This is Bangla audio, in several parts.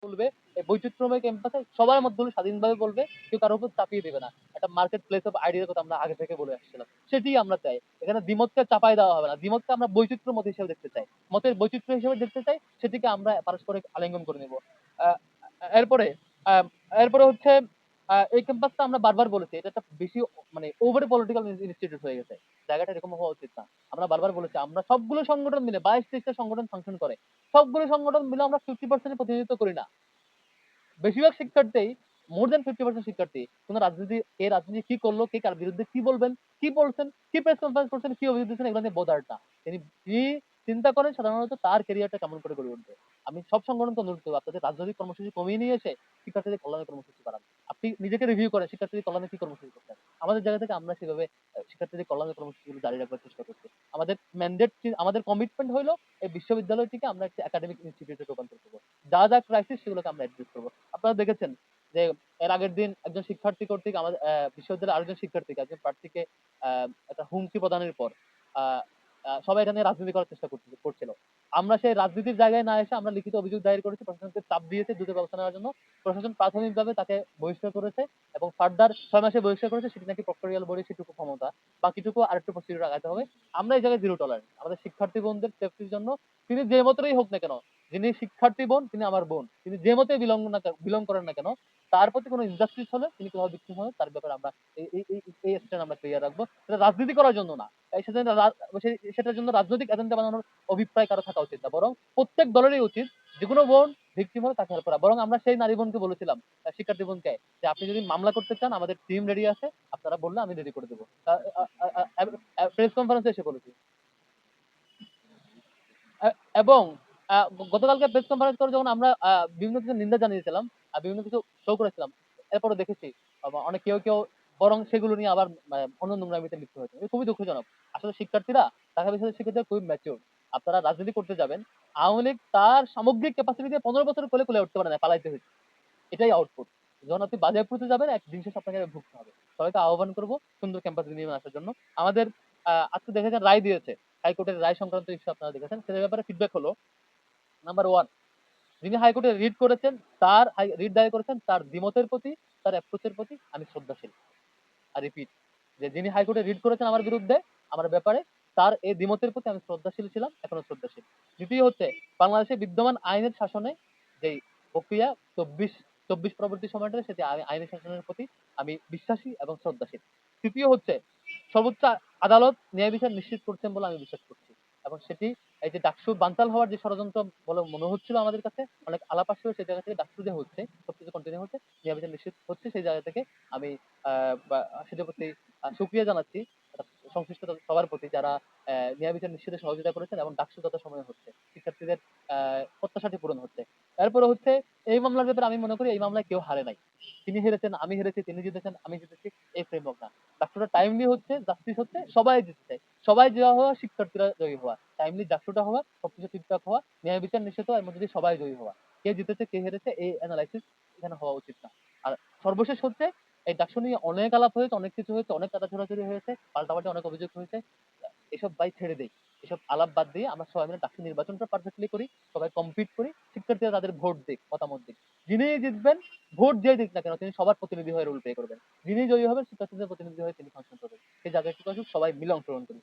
বলবে, এই বৈচিত্র্যময় ক্যাম্পাসে সবার মধ্যে স্বাধীনভাবে বলবে, কেউ কারোর উপর চাপিয়ে দেবে না। একটা মার্কেট প্লেস অফ আইডিয়ার কথা আমরা আগে থেকে বলে আসছিলাম, সেটি আমরা চাই। এখানে দ্বিমতকে চাপাই দেওয়া হবে না, দ্বিমতকে আমরা বৈচিত্র্য মত হিসেবে দেখতে চাই, মতের বৈচিত্র্য হিসেবে দেখতে চাই, সেটিকে আমরা পারস্পরিক আলিঙ্গন করে নেব। আহ, এরপরে আহ, এরপরে হচ্ছে এই ক্যাম্পাসটা আমরা বারবার বলেছি, এটা একটা বেশি মানে ওভার পলিটিক্যাল ইনস্টিটিউট হয়ে গেছে, জায়গাটা এরকম হওয়া উচিত না। আমরা বারবার বলেছি, আমরা সবগুলো সংগঠন মিলে 22-23টা সংগঠন ফাংশন করে, সবগুলো সংগঠন মিলে আমরা 50% প্রতিনিধিত্ব করি না। বেশিরভাগ শিক্ষার্থী, মোর দেন 50% শিক্ষার্থী কোন রাজনীতি, কে রাজনীতি কি করলো, কে কার বিরুদ্ধে কি বলবেন, কি বলছেন, কি প্রেস কনফারেন্স করছেন, কি অভিযোগ দিচ্ছেন, এগুলো নিয়ে বোধার না। তিনি কি চিন্তা করেন সাধারণত তার ক্যারিয়ারটা কেমন করে গড়ে উঠবে। আমি সব সংগঠনকে অনুরোধ করবো, আপনাদের রাজনৈতিক কর্মসূচি কমিয়ে নিয়ে এসে শিক্ষার্থীদের কল্যাণের কর্মসূচি বাড়ান। আপনি নিজেকে রিভিউ করেন, শিক্ষার্থীদের কল্যাণে কি কর্মসূচি করছেন। আমাদের জায়গা থেকে আমরা সেভাবে শিক্ষার্থীদের কল্যাণের কর্মসূচিগুলো জারি রাখবার চেষ্টা করছি। আমাদের ম্যান্ডেট, আমাদের কমিটমেন্ট হলো এই বিশ্ববিদ্যালয়টিকে আমরা একটি একাডেমিক ইনস্টিটিউটে রূপান্তর করবো। যা যা ক্রাইসিস সেগুলোকে আমরা অ্যাড্রেস করবো। আপনারা দেখেছেন যে এর আগের দিন একজন শিক্ষার্থী কর্তৃক আমাদের বিশ্ববিদ্যালয়ের আরেকজন শিক্ষার্থীকে, একজন প্রার্থীকে একটা হুমকি প্রদানের পর আহ, সবাই এখানে রাজনীতি করার চেষ্টা করছিল। আমরা সেই রাজনীতির জায়গায় না এসে আমরা লিখিত অভিযোগ দায়ের করেছি, প্রশাসনকে চাপ দিয়েছে দ্রুত ব্যবস্থা নেওয়ার জন্য। প্রশাসন প্রাথমিকভাবে তাকে বহিষ্কার করেছে এবং ফার্দার 6 মাসে বহিষ্কার করেছে, সেটি নাকি প্রক্টোরিয়াল বডি, সেটুকু ক্ষমতা, বাকিটুকু আরেকটু প্রসিডিউর আগাতে হবে। আমরা এই জায়গায় জিরো টলারেন্স আমাদের শিক্ষার্থী বোনদের সেফটির জন্য। তিনি যে মতই হোক না কেন, যিনি শিক্ষার্থী বোন তিনি আমার বোন, তিনি যে মতে বিলং করেন না কেন, তার প্রতি কোনো ইনজাস্টিস হলে, তিনি কোথাও বিক্রিম হলে, তার ব্যাপারে আমরা এই স্ট্যান্ড আমরা ক্লিয়ার রাখবো। সেটা রাজনীতি করার জন্য না, সেটার জন্য রাজনৈতিক এজেন্ডা বানানোর অভিপ্রায় কারো থাকা উচিত না, বরং প্রত্যেক দলেরই উচিত যে কোনো বোন ভিকটিম হলে তাকে হেল্প করা। বরং আমরা সেই নারী বোনকে বলেছিলাম, শিক্ষার্থী বোনকে, যে আপনি যদি মামলা করতে চান আমাদের টিম রেডি আছে, আপনারা বললে আমি রেডি করে দেবো। প্রেস কনফারেন্সে এসে বলেছি। এবং গতকালকে প্রেস কনফারেন্স করে যখন আমরা বিভিন্ন কিছু নিন্দা জানিয়েছিলাম আর বিভিন্ন কিছু শো করেছিলাম, এরপরে দেখেছি অনেক কেউ কেউ বরং সেগুলো নিয়ে আবার অন্য নোংরামিতে লিপ্ত হয়েছে। এটা খুবই দুঃখজনক। আসলে শিক্ষার্থীরা, ঢাকা বিশ্ববিদ্যালয়ের শিক্ষার্থীরা খুবই ম্যাচিউর। আপনারা রাজনীতি করতে যাবেন, আওয়ামী লীগ তার সামগ্রিক ক্যাপাসিটি দিয়ে 15 বছর কোলে কোলে উঠতে পারে না, পালাইতে হয়েছে, এটাই আউটপুট। যখন আপনি বাজেয়াপ্ত করতে যাবেন, এক দিন শেষে আপনাকে ভুগতে হবে। সবাইকে আহ্বান করবো সুন্দর ক্যাম্পাস নির্মাণ আসার জন্য। আমাদের আজকে দেখেছেন রায় দিয়েছে, হাইকোর্টের রায় সংক্রান্ত ইস্যু আপনারা দেখেছেন, সেটার ব্যাপারে ফিডব্যাক হলো, নাম্বার ওয়ান, যিনি হাইকোর্টে রিড করেছেন, তার রিড দায়ের করেছেন, তার দ্বিমতের প্রতি, তার অ্যাপ্রোচের প্রতি আমি শ্রদ্ধাশীল। আর রিপিট, যে যিনি হাইকোর্টে রিড করেছেন আমার বিরুদ্ধে, আমার ব্যাপারে, তার এই দ্বিমতের প্রতি আমি শ্রদ্ধাশীল ছিলাম, এখনো শ্রদ্ধাশীল। দ্বিতীয় হচ্ছে, বাংলাদেশে বিদ্যমান আইনের শাসনে যেই প্রক্রিয়া 24 পরবর্তী সময়টা, সেটি আইনের শাসনের প্রতি আমি বিশ্বাসী এবং শ্রদ্ধাশীল। তৃতীয় হচ্ছে, সর্বোচ্চ আদালত ন্যায় বিচার নিশ্চিত করছেন বলে আমি বিশ্বাস করছি, এবং সেটি এই যে ডাকসু বানচাল হওয়ার যে ষড়যন্ত্র বলে মনে হচ্ছিল আমাদের কাছে, অনেক আলাপ আসলে সেই জায়গা থেকে ডাকসু যে হচ্ছে, সবকিছু কন্টিনিউ হচ্ছে, ন্যায় বিচার নিশ্চিত হচ্ছে, সেই জায়গা থেকে আমি সেটার প্রতি সুক্রিয়া জানাচ্ছি সংশ্লিষ্ট সবার প্রতি, যারা ন্যায় বিচার নিশ্চিতে সহযোগিতা করেছেন, এবং ডাকসু যত সময় হচ্ছে শিক্ষার্থীদের প্রত্যাশাটি পূরণ হচ্ছে। এরপরে হচ্ছে, এই মামলার ব্যাপারে আমি মনে করি এই মামলায় কেউ হারে নাই। তিনি হেরেছেন, আমি হেরেছি, তিনি জিতেছেন, আমি জিতেছি, এই ফ্রেমওয়ার্ক না। ডাকসুটা টাইমলি হচ্ছে, জাস্টিস হচ্ছে, সবাই জিতে চায়, সবাই জয়ী হওয়া, শিক্ষার্থীরা জয়ী হওয়া, টাইমলি ডাকসুটা হওয়া, সবকিছু ঠিকঠাক হওয়া, ন্যায় বিচার নিশ্চিত হওয়া, এর মধ্যে দিয়ে সবাই জয়ী হওয়া। কে জিতেছে কে হেরেছে এই অ্যানালাইসিস এখানে হওয়া উচিত না। আর সর্বশেষ হচ্ছে, এই ডাকসু নিয়ে অনেক আলাপ হয়েছে, অনেক কিছু হয়েছে, অনেক কাদা ছোড়াছুড়ি হয়েছে, পাল্টাপাল্টি অনেক অভিযোগ হয়েছে। এসব বাই ছেড়ে দেই, এসব আলাপ বাদ দিয়ে আমরা সবাই মিলে ডাকসু নির্বাচনটা পারফেক্টলি করি, সবাই কম্পিট করি, শিক্ষার্থীরা তাদের ভোট দিক, মতামত দিক। যিনি জিতবেন, ভোট যে দিক না কেন, তিনি সবার প্রতিনিধি হয়ে রোল প্লে করবেন। যিনি জয়ী হবেন, শিক্ষার্থীদের প্রতিনিধি হয়ে তিনি ফাংশন করবেন। সেই জায়গায় কি আসুক, সবাই মিলে অংশগ্রহণ করি।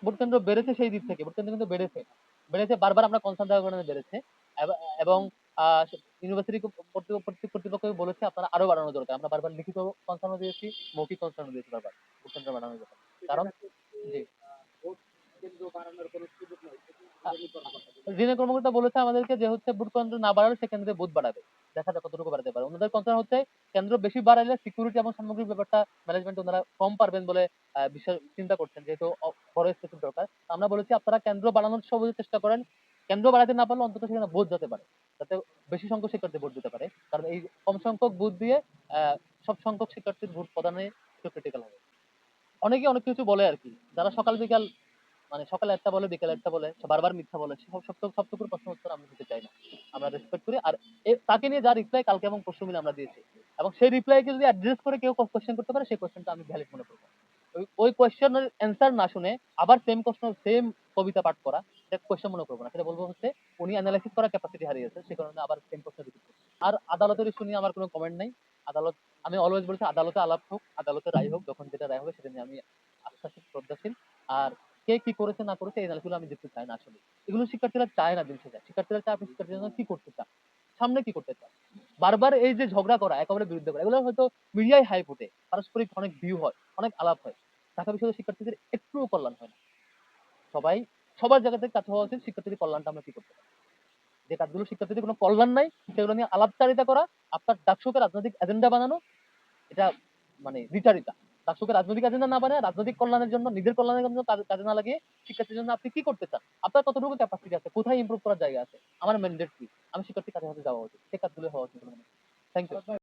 ভোট কেন্দ্র বেড়েছে, সেই দিক থেকে ভোট কেন্দ্র কিন্তু বেড়েছে, বেড়েছে, বারবার আমরা কনসার্ন দেওয়ার কারণে বেড়েছে। এবং ইউনিভার্সিটি কর্তৃপক্ষ বলেছে আপনারা আরো বাড়ানো দরকার। আমরা বারবার লিখিত কনসার্ন দিয়েছি, মৌখিক কনসার্ন দিয়েছি বারবার, ভোট কেন্দ্র বাড়ানোর ব্যাপারে। কারণ জি, রিনে কর্মকর্তা বলেছে আমাদেরকে যে হচ্ছে ভোট কেন্দ্র না বাড়ালে সে কেন্দ্রে বুথ বাড়াবে, দেখা যাক কতটুকু বাড়াতে পারে। ওনাদের কনসার্ন হচ্ছে কেন্দ্র বেশি বাড়াইলে সিকিউরিটি এবং সামগ্রিক ব্যাপারটা ম্যানেজমেন্ট ওনারা কম পারবেন বলে বিষয় চিন্তা করছেন, যেহেতু বড় স্পেসিফিক দরকার। আমরা বলেছি আপনারা কেন্দ্র বাড়ানোর সর্বোচ্চ চেষ্টা করেন, কেন্দ্র বাড়াতে না পারলে অন্তত সেখানে ভোট যেতে পারে, যাতে বেশি সংখ্যক শিক্ষার্থী ভোট দিতে পারে। কারণ এই কম সংখ্যক ভোট দিয়ে সব সংখ্যক শিক্ষার্থীর ভোট প্রদানে একটু ক্রিটিক্যাল হবে। অনেকে অনেক কিছু বলে আর কি, যারা সকাল বিকাল মানে সকালে একটা বলে বিকালে একটা বলে, বারবার মিথ্যা বলে, সবটুকুর প্রশ্ন উত্তর আমি দিতে চাই না। আমরা রেসপেক্ট করি। আর তাকে নিয়ে যা রিপ্লাই কালকে এবং পরশু মিলে আমরা দিয়েছি, এবং সেই রিপ্লাইকে যদি অ্যাড্রেস করে কেউ কোশ্চেন করতে পারে, সেই কোশ্চেনটা আমি ভ্যালিড মনে করবো। ওই কোয়েশ্চেনের অ্যান্সার না শুনে আবার সেম প্রশ্ন সেম কবিতা পাঠ করা, এটা কোয়েশ্চেন মনে করবো না, সেটা বলবো হচ্ছে উনি অ্যানালাইসিস করার ক্যাপাসিটি হারিয়েছে, সে কারণে আবার সেম প্রশ্ন রিপিট করছে। আর আদালতের ইস্যু নিয়ে আমার কোনো কমেন্ট নাই। আদালত, আমি অলওয়েজ বলছি আদালতে আলাপ হোক, আদালতে রায় হোক, যখন যেটা রায় হবে সেটা নিয়ে আমি আশ্বাসী শ্রদ্ধাশীল। আর কে কি করেছে না করেছে এই নালিশগুলো আমি দেখতে চাই না আসলে। এগুলো শিক্ষার্থীরা চায় না, দিন শেষে শিক্ষার্থীরা চায় আপনি শিক্ষার্থীর জন্য কি করতে চান, সামনে কি করতে চান। বারবার এই যে ঝগড়া করা, একেবারে বিরুদ্ধে করা, এগুলো হয়তো মিডিয়ায় হাইপ ওঠে, পারস্পরিক অনেক ভিউ হয়, অনেক আলাপ হয়। ঢাকা বিশ্ববিদ্যালয়ের শিক্ষার্থীদের একটুও কল্যাণ হয় না। সবাই সবার জায়গা থেকে কাজ হওয়া উচিত শিক্ষার্থীদের কল্যাণটা আমরা কি করতে পারি। যে কাজগুলো শিক্ষার্থীদের কোনো কল্যাণ নাই সেগুলো নিয়ে আলাপচারিতা করা, আপনার ডাকসুকে রাজনৈতিক এজেন্ডা বানানো, এটা মানে দ্বিচারিতা। ডাকসুকে রাজনৈতিক এজেন্ডা না বানায় রাজনৈতিক কল্যাণের জন্য, নিজের কল্যাণের জন্য কাজে না লাগিয়ে শিক্ষার্থীর জন্য আপনি কি করতে চান, আপনার কতটুকু ক্যাপাসিটি আছে, কোথায় ইমপ্রুভ করার জায়গা আছে, আমার ম্যান্ডেট কি, আমি শিক্ষার্থীর কাছে যাওয়া উচিত, সে কাজগুলো হওয়া উচিত। Thank you.